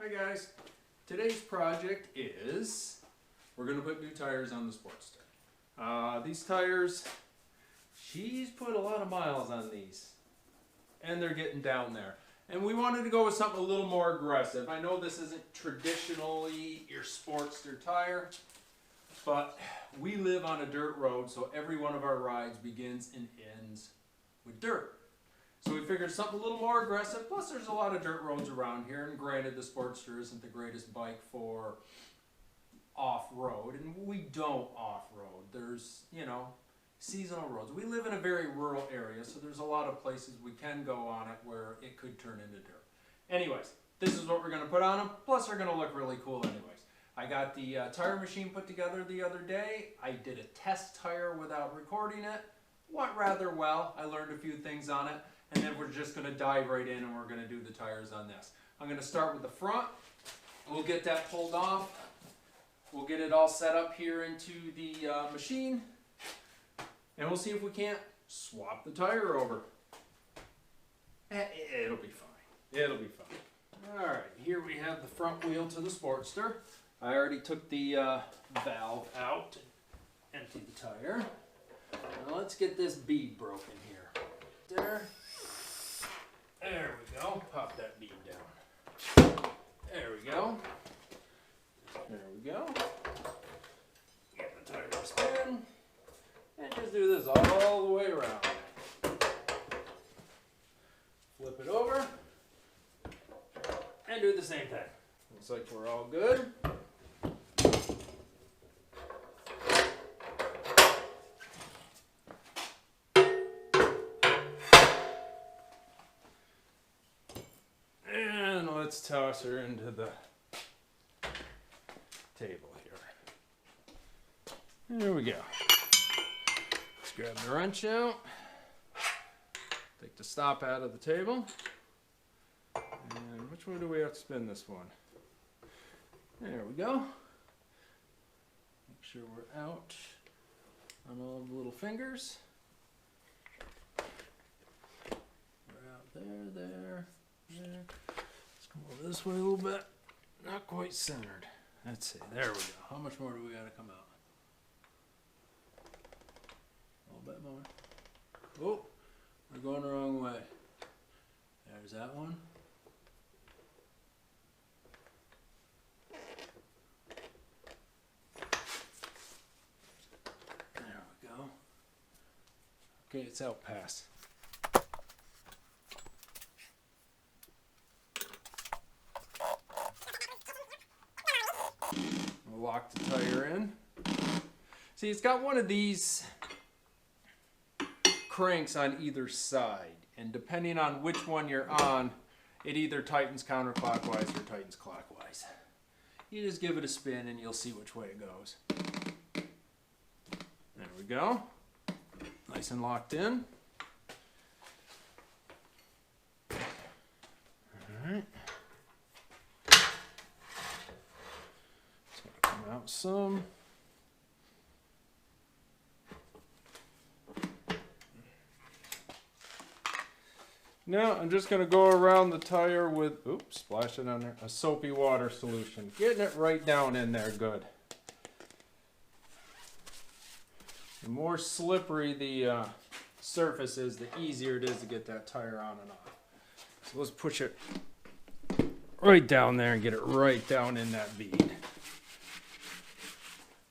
Hi guys, today's project is we're going to put new tires on the Sportster. These tires, she's put a lot of miles on these and they're getting down there. And we wanted to go with something a little more aggressive. I know this isn't traditionally your Sportster tire, but we live on a dirt road, so every one of our rides begins and ends with dirt. So we figured something a little more aggressive, plus there's a lot of dirt roads around here, and granted the Sportster isn't the greatest bike for off-road, and we don't off-road. There's, seasonal roads. We live in a very rural area, so there's a lot of places we can go on it where it could turn into dirt. Anyways, this is what we're going to put on them, plus they're going to look really cool anyways. I got the tire machine put together the other day. I did a test tire without recording it. Went rather well. I learned a few things on it. And then we're just going to dive right in and we're going to do the tires on this. I'm going to start with the front. We'll get that pulled off. We'll get it all set up here into the machine. And we'll see if we can't swap the tire over. It'll be fine. It'll be fine. Alright, here we have the front wheel to the Sportster. I already took the valve out and emptied the tire. Now let's get this bead broken here. There. There we go. Pop that bead down. There we go. There we go. Get the tire to spin. And just do this all the way around. Flip it over. And do the same thing. Looks like we're all good. Let's toss her into the table here. There we go. Let's grab the wrench out. Take the stop out of the table. And which way do we have to spin this one? There we go. Make sure we're out on all the little fingers. We're out there, there. Come over this way a little bit. Not quite centered. Let's see. There we go. How much more do we got to come out? A little bit more. Oh, we're going the wrong way. There's that one. There we go. Okay, it's out past. Lock the tire in. See, it's got one of these cranks on either side, and depending on which one you're on, it either tightens counterclockwise or tightens clockwise. You just give it a spin and you'll see which way it goes. There we go. Nice and locked in. Alright. Out some. Now I'm just going to go around the tire with, oops, splash it on there, a soapy water solution. Getting it right down in there good. The more slippery the surface is, the easier it is to get that tire on and off. So let's push it right down there and get it right down in that bead.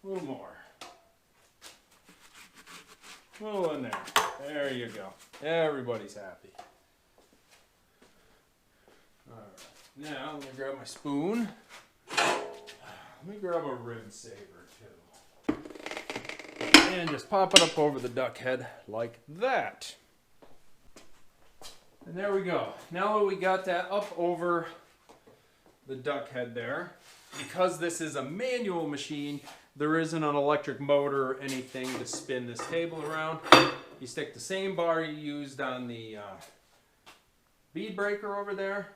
A little more. A little in there. There you go. Everybody's happy. Alright. Now, let me grab my spoon. Let me grab a rib saver too. And just pop it up over the duck head like that. And there we go. Now that we got that up over the duck head there, because this is a manual machine, there isn't an electric motor or anything to spin this table around. You stick the same bar you used on the bead breaker over there,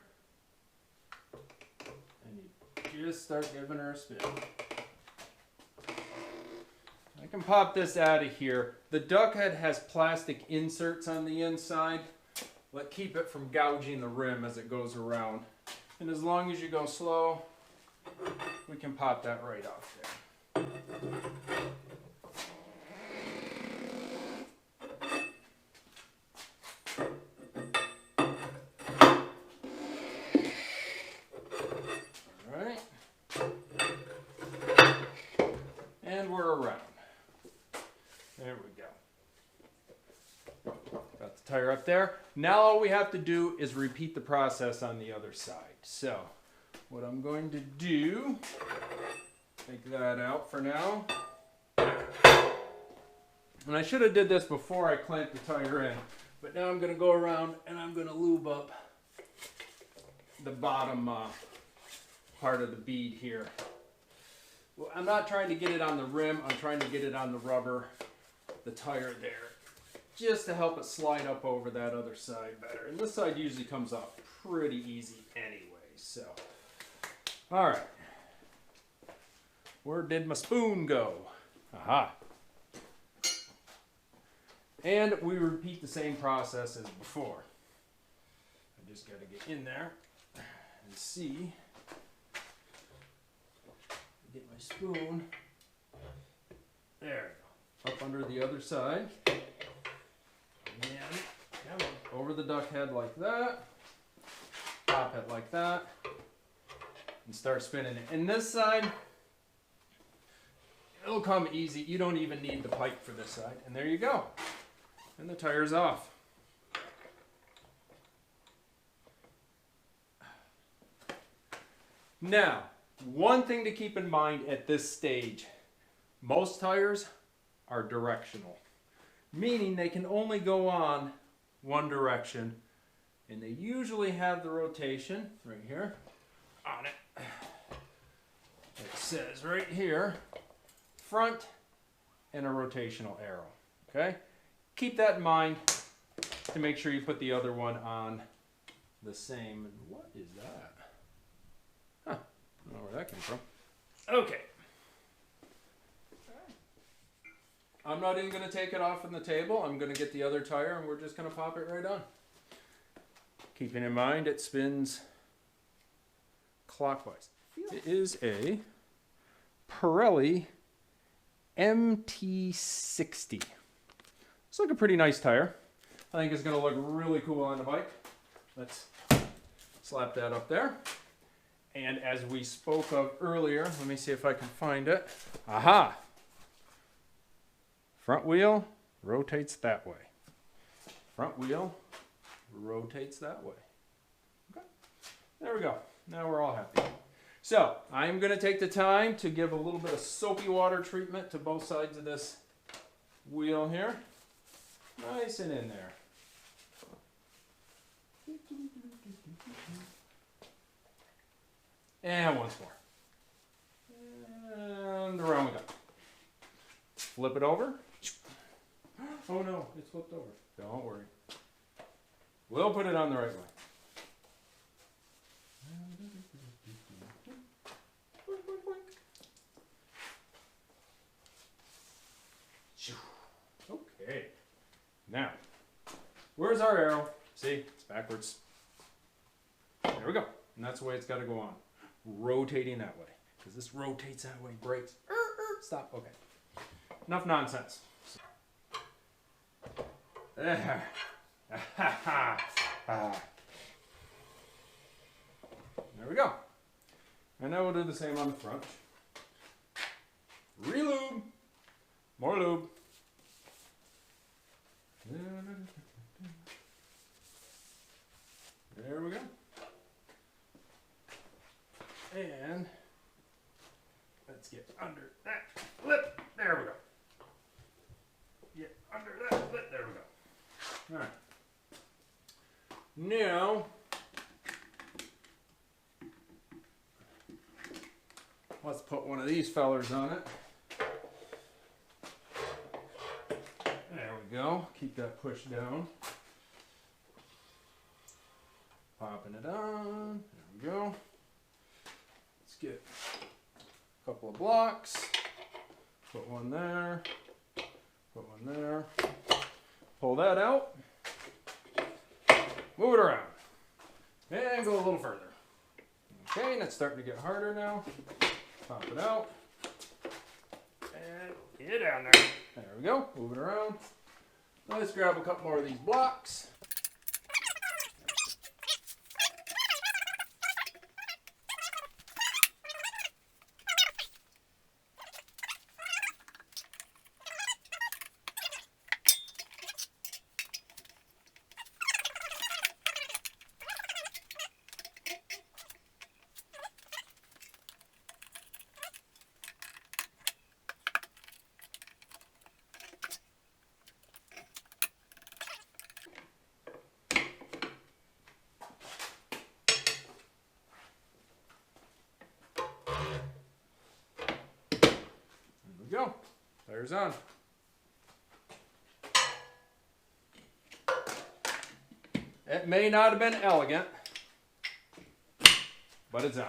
and you just start giving her a spin. I can pop this out of here. The duck head has plastic inserts on the inside that keep it from gouging the rim as it goes around. And as long as you go slow, we can pop that right off there. All right. And we're around. There we go. Got the tire up there. Now all we have to do is repeat the process on the other side. So what I'm going to do, take that out for now. And I should have did this before I clamped the tire in, but now I'm going to go around and I'm going to lube up the bottom part of the bead here. Well, I'm not trying to get it on the rim, I'm trying to get it on the rubber, the tire there, just to help it slide up over that other side better. And this side usually comes off pretty easy anyway, so. All right. Where did my spoon go? Aha. And we repeat the same process as before. I just got to get in there and see. Get my spoon. There we go. Up under the other side. And over the duck head like that. Pop it like that. And start spinning it. And this side, it'll come easy. You don't even need the pipe for this side. And there you go. And the tire's off. Now, one thing to keep in mind at this stage, most tires are directional, meaning they can only go on one direction, and they usually have the rotation right here on it. It says right here, front and a rotational arrow, okay? Keep that in mind to make sure you put the other one on the same. What is that? Huh, I don't know where that came from. Okay. I'm not even going to take it off from the table. I'm going to get the other tire and we're just going to pop it right on. Keeping in mind it spins clockwise. It is a Pirelli MT60. It's like a pretty nice tire. I think it's going to look really cool on the bike. Let's slap that up there. And as we spoke of earlier, let me see if I can find it. Aha! Front wheel rotates that way. Front wheel rotates that way. Okay. There we go. Now we're all happy. So I'm going to take the time to give a little bit of soapy water treatment to both sides of this wheel here. Nice and in there. And once more. And around we go. Flip it over. Oh no, it's flipped over. Don't worry. We'll put it on the right way. Okay. Now, where's our arrow? See, it's backwards. There we go. And that's the way it's got to go on. Rotating that way. Because this rotates that way, brakes. Stop. Okay. Enough nonsense. There. There we go. And now we'll do the same on the front. Relube. More lube. There we go. And let's get under that lip. There we go. Get under that lip. There we go. All right. Now, let's put one of these fellers on it. There we go. Keep that pushed down. Popping it on. There we go. Let's get a couple of blocks. Put one there. Put one there. Pull that out. Move it around. And go a little further. Okay, and it's starting to get harder now. Pop it out. And get down there. There we go. Move it around. Let's grab a couple more of these blocks. Go. Tires on. It may not have been elegant, but it's on.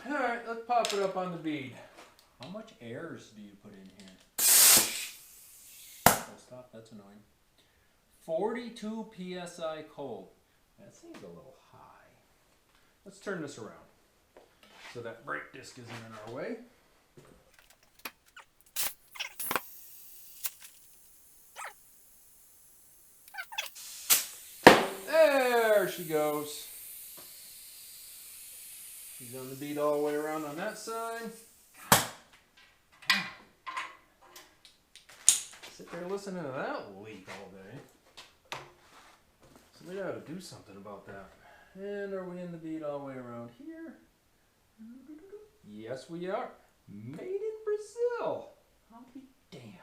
Alright, let's pop it up on the bead. How much airs do you put in here? Oh, stop, that's annoying. 42 psi cold. That seems a little high. Let's turn this around so that brake disc isn't in our way. There she goes. She's on the bead all the way around on that side. Sit there listening to that leak all day. So we gotta do something about that. And are we in the bead all the way around here? Yes, we are. Made in Brazil. I'll be damned.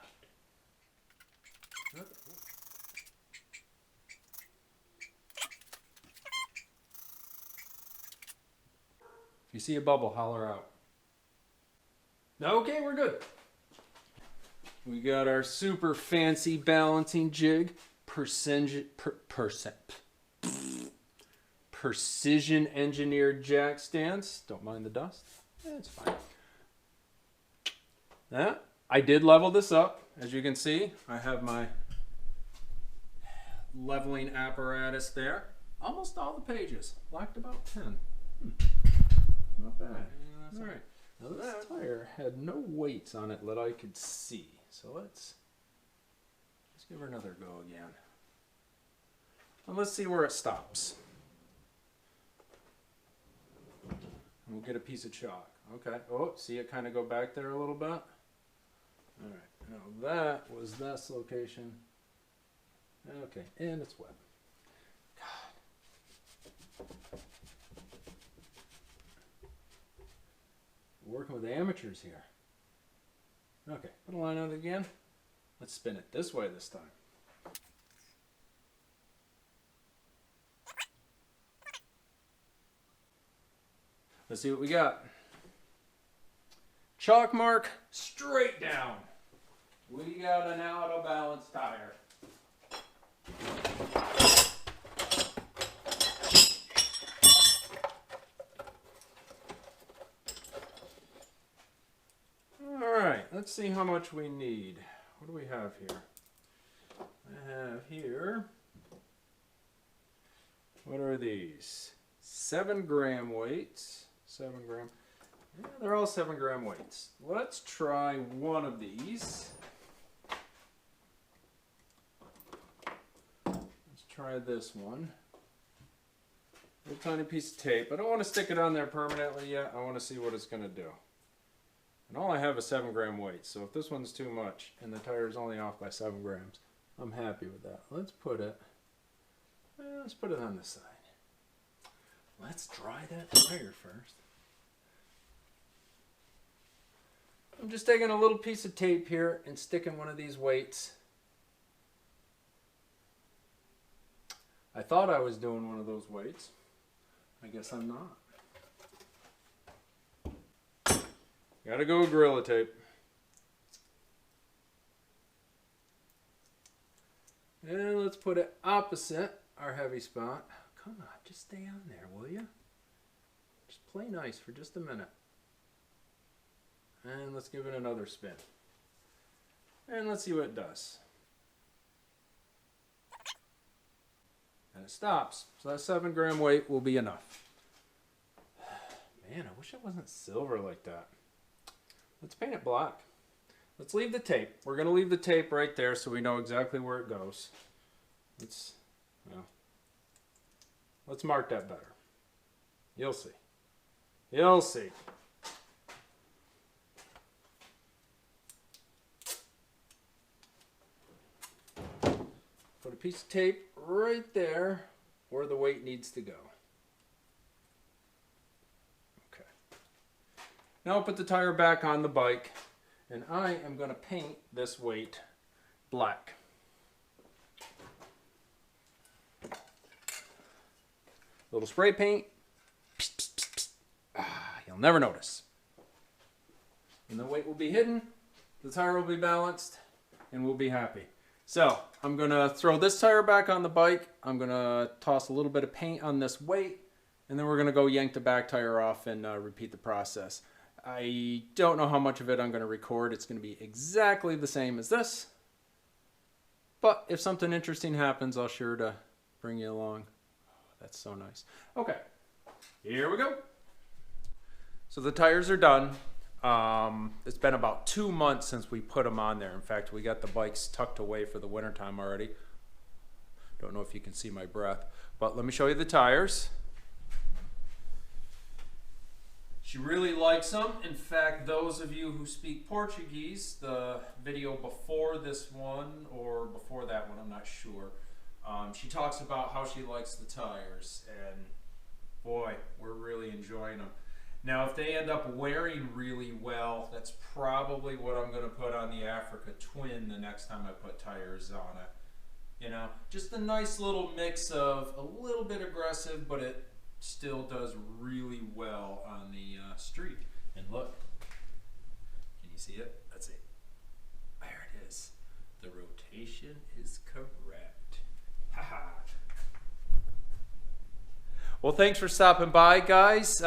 If you see a bubble, holler out. Okay, we're good. We got our super fancy balancing jig. Precision engineered jack stands. Don't mind the dust. It's fine. That I did level this up. As you can see, I have my leveling apparatus there. Almost all the pages. Locked about 10. Not bad. Yeah, all right. Now this tire had no weights on it that I could see. So let's give her another go again. And let's see where it stops. We'll get a piece of chalk. Okay. Oh, see it kind of go back there a little bit? All right. Now that was this location. Okay. And it's wet. God. We're working with amateurs here. Okay. Put a line on it again. Let's spin it this way this time. Let's see what we got. Chalk mark straight down. We got an out of balance tire. All right, let's see how much we need. What do we have here? I have here, what are these? 7 gram weights. 7 gram. Yeah, they're all 7 gram weights. Let's try one of these. Let's try this one. A tiny piece of tape. I don't want to stick it on there permanently yet. I want to see what it's going to do. And all I have is 7 gram weights. So if this one's too much and the tire is only off by 7 grams, I'm happy with that. Let's put it on this side. Let's dry that tire first. I'm just taking a little piece of tape here and sticking one of these weights. I thought I was doing one of those weights. I guess I'm not. Gotta go with Gorilla Tape. And let's put it opposite our heavy spot. Come on, just stay on there, will you? Just play nice for just a minute. And let's give it another spin. And let's see what it does. and it stops. So that 7 gram weight will be enough. Man, I wish it wasn't silver like that. Let's paint it black. Let's leave the tape. We're going to leave the tape right there so we know exactly where it goes. Let's mark that better. You'll see. You'll see. Put a piece of tape right there where the weight needs to go. Okay. Now I'll put the tire back on the bike, and I am going to paint this weight black. Little spray paint. You'll never notice. And the weight will be hidden, the tire will be balanced, and we'll be happy. So I'm going to throw this tire back on the bike. I'm going to toss a little bit of paint on this weight, and then we're going to go yank the back tire off and repeat the process. I don't know how much of it I'm going to record. It's going to be exactly the same as this. But if something interesting happens, I'll sure to bring you along. Oh, that's so nice. Okay, here we go. So the tires are done. It's been about 2 months since we put them on there. In fact, we got the bikes tucked away for the wintertime already. Don't know if you can see my breath, but let me show you the tires. She really likes them. In fact, those of you who speak Portuguese, the video before this one or before that one, I'm not sure, she talks about how she likes the tires, and boy, we're really enjoying them. Now, if they end up wearing really well, that's probably what I'm going to put on the Africa Twin the next time I put tires on it. You know, just a nice little mix of a little bit aggressive, but it still does really well on the street. And look, can you see it? Let's see. There it is. The rotation is correct. Haha. Well, thanks for stopping by, guys.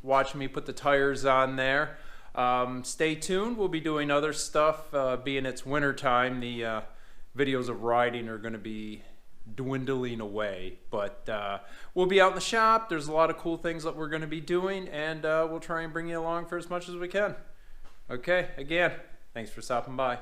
Watching me put the tires on there. Stay tuned. We'll be doing other stuff. Being it's winter time, the videos of riding are going to be dwindling away, but we'll be out in the shop. There's a lot of cool things that we're going to be doing, and we'll try and bring you along for as much as we can. Okay, again, thanks for stopping by.